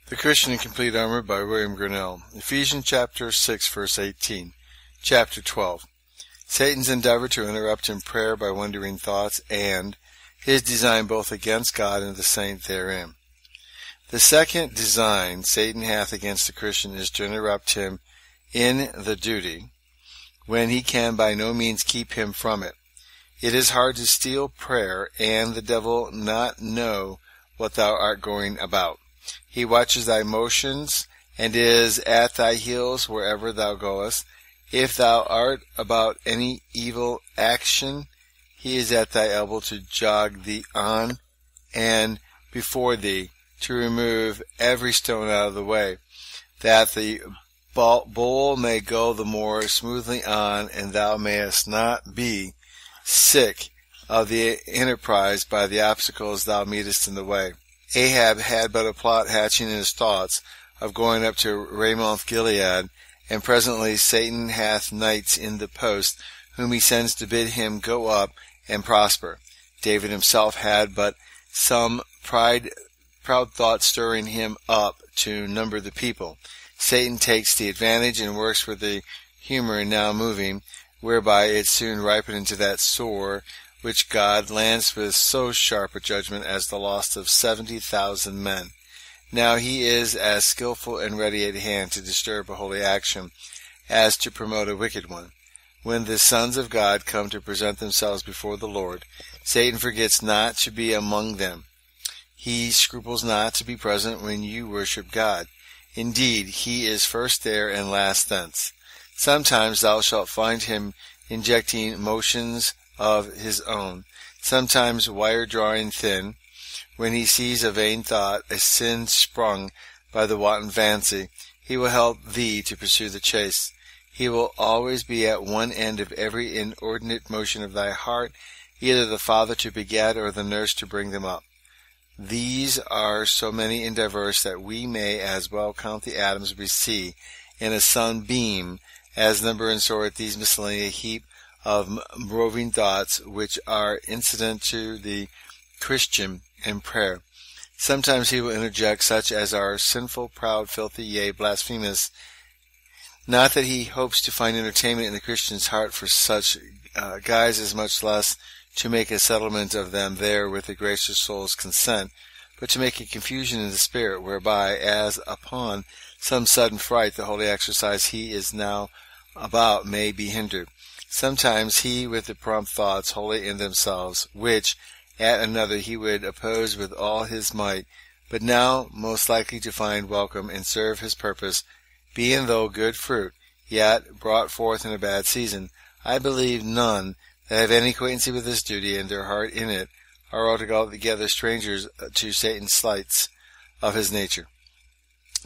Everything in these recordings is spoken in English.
The Christian in Complete Armor by William Gurnall. Ephesians chapter 6, verse 18. Chapter 12. Satan's endeavor to interrupt in prayer by wandering thoughts, and his design both against God and the saint therein. The second design Satan hath against the Christian is to interrupt him in the duty, when he can by no means keep him from it. It is hard to steal prayer, and the devil not know what thou art going about. He watches thy motions, and is at thy heels wherever thou goest. If thou art about any evil action, he is at thy elbow to jog thee on, and before thee, to remove every stone out of the way, that the bowl may go the more smoothly on, and thou mayest not be sick of the enterprise by the obstacles thou meetest in the way. Ahab had but a plot hatching in his thoughts of going up to Ramoth Gilead, and presently Satan hath knights in the post, whom he sends to bid him go up and prosper. David himself had but some proud thought stirring him up to number the people. Satan takes the advantage and works with the humor now moving, whereby it soon ripened into that sore which God lanced with so sharp a judgment as the loss of 70,000 men. Now he is as skillful and ready at hand to disturb a holy action as to promote a wicked one. When the sons of God come to present themselves before the Lord, Satan forgets not to be among them. He scruples not to be present when you worship God. Indeed, he is first there and last thence. Sometimes thou shalt find him injecting motions of his own, sometimes wire drawing thin, when he sees a vain thought, a sin sprung by the wanton fancy, he will help thee to pursue the chase. He will always be at one end of every inordinate motion of thy heart, either the father to beget or the nurse to bring them up. These are so many and diverse that we may as well count the atoms we see in a sunbeam as number and sort these miscellaneous heap of roving thoughts which are incident to the Christian in prayer. Sometimes he will interject such as are sinful, proud, filthy, yea, blasphemous. Not that he hopes to find entertainment in the Christian's heart for such guises, much less to make a settlement of them there with the gracious soul's consent, but to make a confusion in the spirit, whereby, as upon some sudden fright, the holy exercise he is now about may be hindered. Sometimes he with the prompt thoughts holy in themselves, which at another he would oppose with all his might, but now most likely to find welcome and serve his purpose, being though good fruit, yet brought forth in a bad season. I believe none that have any acquaintance with this duty and their heart in it are altogether strangers to Satan's sleights of his nature.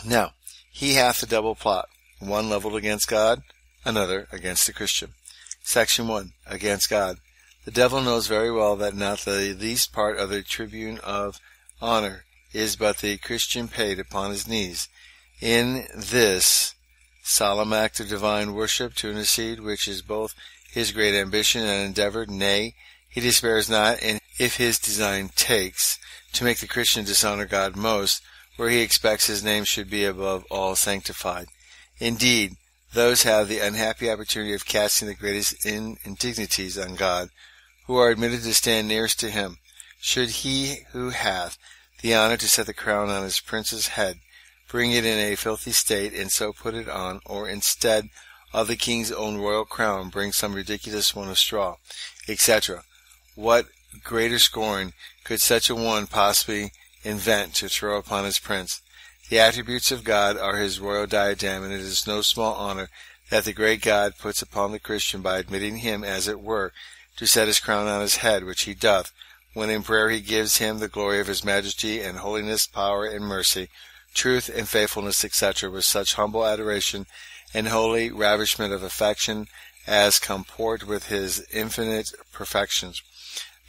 Now, he hath a double plot, one leveled against God, another against the Christian. Section 1. Against God. The devil knows very well that not the least part of the tribune of honor is but the Christian paid upon his knees in this solemn act of divine worship to intercede, which is both his great ambition and endeavor. Nay, he despairs not, and if his design takes to make the Christian dishonor God most, where he expects his name should be above all sanctified. Indeed, those have the unhappy opportunity of casting the greatest indignities on God, who are admitted to stand nearest to him. Should he who hath the honor to set the crown on his prince's head bring it in a filthy state, and so put it on, or instead of the king's own royal crown bring some ridiculous one of straw, etc., what greater scorn could such a one possibly invent to throw upon his prince? The attributes of God are his royal diadem, and it is no small honor that the great God puts upon the Christian by admitting him, as it were, to set his crown on his head, which he doth, when in prayer he gives him the glory of his majesty and holiness, power and mercy, truth and faithfulness, etc., with such humble adoration and holy ravishment of affection as comport with his infinite perfections.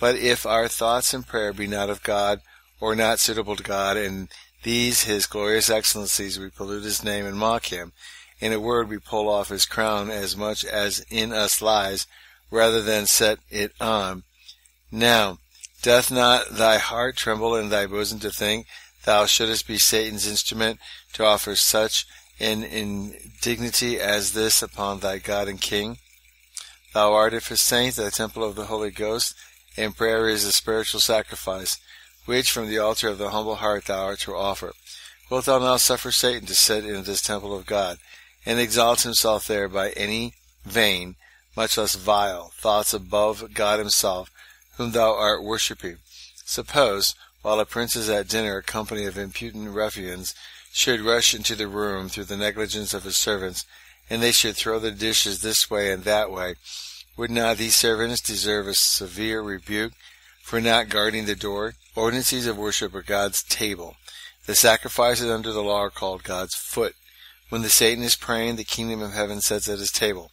But if our thoughts in prayer be not of God, or not suitable to God, and these his glorious excellencies, we pollute his name and mock him. In a word, we pull off his crown as much as in us lies, rather than set it on. Now, doth not thy heart tremble in thy bosom to think thou shouldest be Satan's instrument to offer such an indignity as this upon thy God and King? Thou art of his saints, the temple of the Holy Ghost, and prayer is a spiritual sacrifice, which from the altar of the humble heart thou art to offer. Wilt thou now suffer Satan to sit in this temple of God, and exalt himself there by any vain, much less vile, thoughts above God himself, whom thou art worshipping? Suppose, while a prince is at dinner, a company of impudent ruffians should rush into the room through the negligence of his servants, and they should throw the dishes this way and that way. Would not these servants deserve a severe rebuke for not guarding the door? Ordinances of worship are God's table. The sacrifices under the law are called God's foot. When the Satan is praying, the kingdom of heaven sits at his table.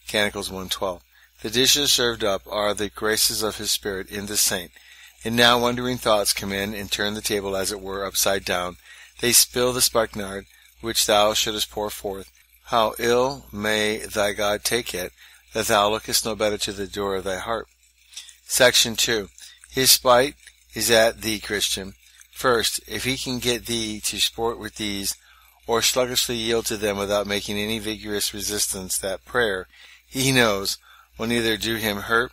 Canticles 1:12. The dishes served up are the graces of his Spirit in the saint. And now wandering thoughts come in and turn the table as it were upside down. They spill the spikenard, which thou shouldest pour forth. How ill may thy God take it, that thou lookest no better to the door of thy heart. Section 2. His spite is at thee, Christian. First, if he can get thee to sport with these, or sluggishly yield to them without making any vigorous resistance, that prayer, he knows, will neither do him hurt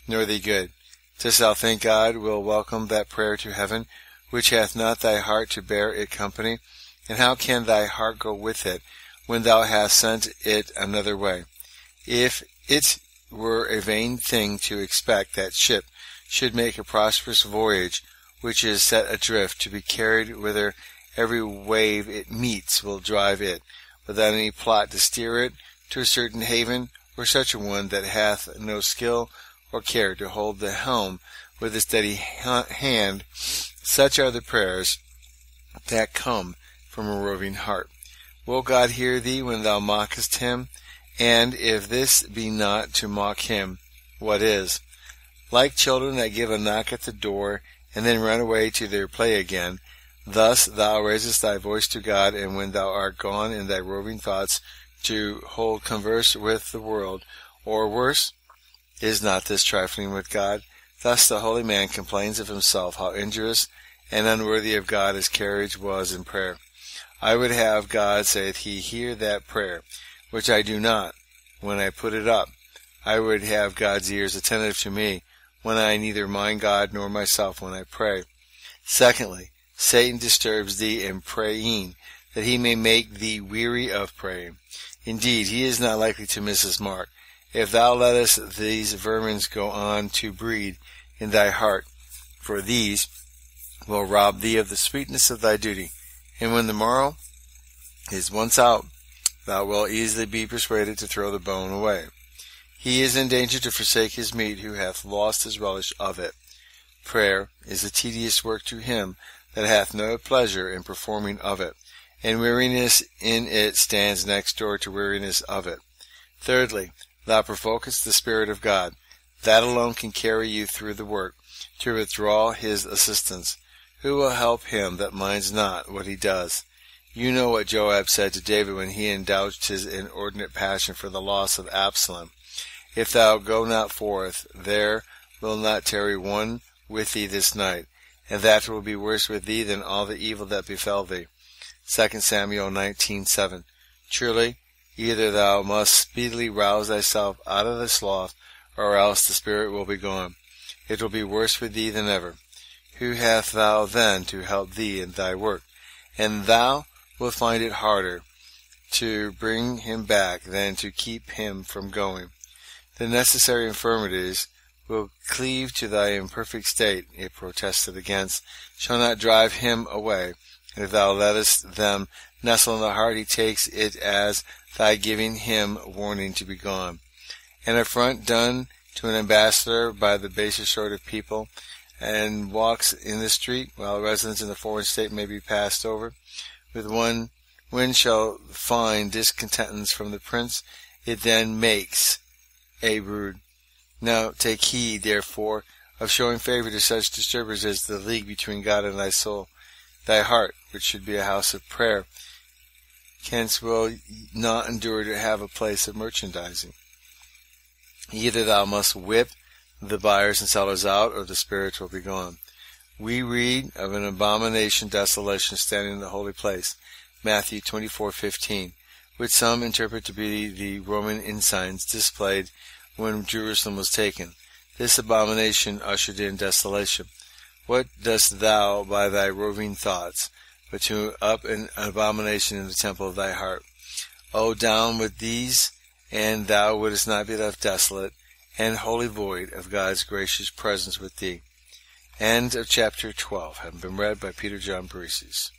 nor thee good. Dost thou think God will welcome that prayer to heaven, which hath not thy heart to bear it company? And how can thy heart go with it, when thou hast sent it another way? If it were a vain thing to expect that ship should make a prosperous voyage, which is set adrift, to be carried whither every wave it meets will drive it, without any plot to steer it to a certain haven, or such a one that hath no skill or care to hold the helm with a steady hand, such are the prayers that come from a roving heart. Will God hear thee when thou mockest him? And if this be not to mock him, what is? Like children that give a knock at the door, and then run away to their play again, thus thou raisest thy voice to God, and when thou art gone in thy roving thoughts to hold converse with the world, or worse, is not this trifling with God? Thus the holy man complains of himself, how injurious and unworthy of God his carriage was in prayer. I would have God, saith he, hear that prayer, which I do not, when I put it up. I would have God's ears attentive to me, when I neither mind God nor myself when I pray. Secondly, Satan disturbs thee in praying, that he may make thee weary of praying. Indeed, he is not likely to miss his mark, if thou lettest these vermins go on to breed in thy heart, for these will rob thee of the sweetness of thy duty, and when the morrow is once out, thou wilt easily be persuaded to throw the bone away. He is in danger to forsake his meat who hath lost his relish of it. Prayer is a tedious work to him that hath no pleasure in performing of it, and weariness in it stands next door to weariness of it. Thirdly, thou provokest the Spirit of God. That alone can carry you through the work, to withdraw his assistance. Who will help him that minds not what he does? You know what Joab said to David when he indulged his inordinate passion for the loss of Absalom. If thou go not forth, there will not tarry one with thee this night, and that will be worse with thee than all the evil that befell thee. 2 Samuel 19:7. Truly, either thou must speedily rouse thyself out of the sloth, or else the spirit will be gone. It will be worse with thee than ever. Who hath thou then to help thee in thy work? And thou wilt find it harder to bring him back than to keep him from going. The necessary infirmities will cleave to thy imperfect state, it protested against, shall not drive him away. And if thou lettest them nestle in the heart, he takes it as thy giving him warning to be gone. An affront done to an ambassador by the baser sort of people, and walks in the street, while residents in the foreign state may be passed over, with one when shall find discontentance from the prince, it then makes a brood. Now take heed, therefore, of showing favor to such disturbers as the league between God and thy soul. Thy heart, which should be a house of prayer, hence will not endure to have a place of merchandising. Either thou must whip the buyers and sellers out, or the spirits will be gone. We read of an abomination, desolation, standing in the holy place, Matthew 24:15, which some interpret to be the Roman ensigns displayed when Jerusalem was taken. This abomination ushered in desolation. What dost thou by thy roving thoughts, but to up an abomination in the temple of thy heart? O down with these, and thou wouldest not be left desolate, and wholly void of God's gracious presence with thee. End of chapter 12, having been read by Peter John Paresis.